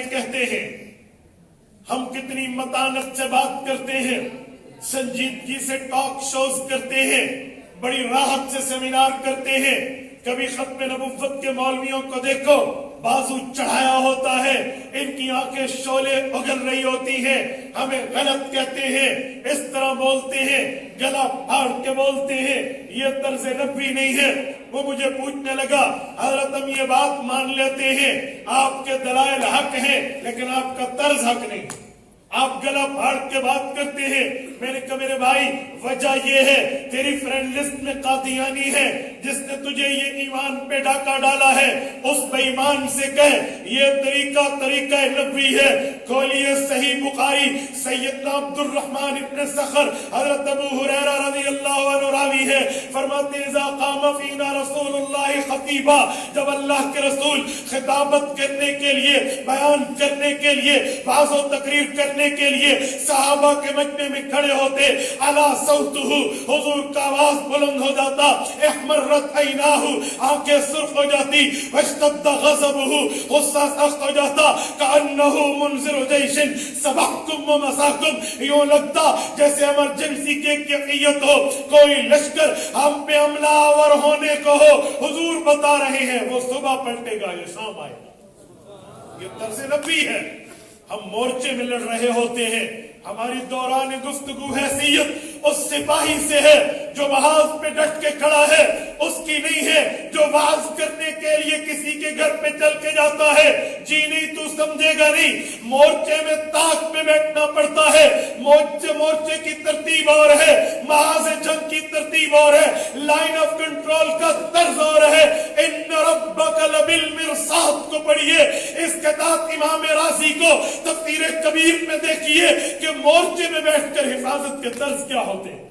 کہتے ہیں، ہم کتنی متانت سے بات کرتے ہیں، سنجیدگی سے ٹاک شوز کرتے ہیں، بڑی راحت سے سیمینار کرتے ہیں. کبھی ختم نبوت کے مولویوں کو دیکھو، بازو چڑھایا ہوتا ہے، ان کی آنکھیں شعلے اگل رہی ہوتی ہیں، ہمیں غلط کہتے ہیں، اس طرح بولتے ہیں، گلا پھاڑ کے بولتے ہیں. یہ طرز نبوی نہیں ہے. وہ مجھے پوچھنے لگا، حضرت ہم یہ بات مان لیتے ہیں آپ کے دلائل حق ہیں لیکن آپ کا طرز حق نہیں، آپ گلا پھاڑ کے بات کرتے ہیں. میں نے کہا میرے بھائی وجہ یہ ہے تیری فرینڈ لسٹ میں قادیانی ہے جس نے تجھے یہ ایمان پہ ڈاکہ ڈالا ہے، اس بے ایمان سے کہہ یہ طریقہ نبوی ہے. کھولیے صحیح بخاری، سیدنا عبد الرحمن ابن صخر حضرت ابو ہریرہ رضی اللہ عنہ راوی ہے، فرماتے اذا قام فینا رسول اللہ خطیبا، جب اللہ کے رسول خطابت کرنے کے لیے، بیان کرنے کے لیے، واعظ و تقریر کرنے کے لیے صحابہ کے مجمع میں کھڑے ہوتے، علا صوتہ، حضور کا آواز بلند ہو جاتا، احمرت عیناہ، آنکھیں سرخ ہو جاتی، واشتد غضبہ، غصہ سخت ہو جاتا، کأنہ منذر جیش سبقکم و مساکم، یوں لگتا جیسے ایمرجنسی کی کیفیت ہو، کوئی لشکر ہم پہ حملہ آور ہونے کو ہو. حضور بتا رہے ہیں وہ صبح پلٹے گا، یہ شام آئے گا. یہ طرز نبی ہے. ہم مورچے میں لڑ رہے ہوتے ہیں، ہماری دوران گفتگو حیثیت اس سپاہی سے ہے جو محاذ پہ ڈٹ کے کھڑا ہے، اس کی نہیں ہے جو وعظ کرنے کے لیے کسی کے گھر پہ چل کے جاتا ہے. جی نہیں تو سمجھے گا نہیں، مورچے میں تاک پہ بیٹھنا پڑتا ہے. مورچے کی ترتیب اور ہے، محاذ جنگ کی ترتیب اور ہے، لائن آف کنٹرول کا طرز اور ہے. ان ربک لبالمرصاد کو پڑھیے، اس کے ساتھ امام رازی کو تفسیر کبیر میں دیکھیے کہ مورچے میں بیٹھ کر حفاظت کے طرز کیا ہوتے ہیں.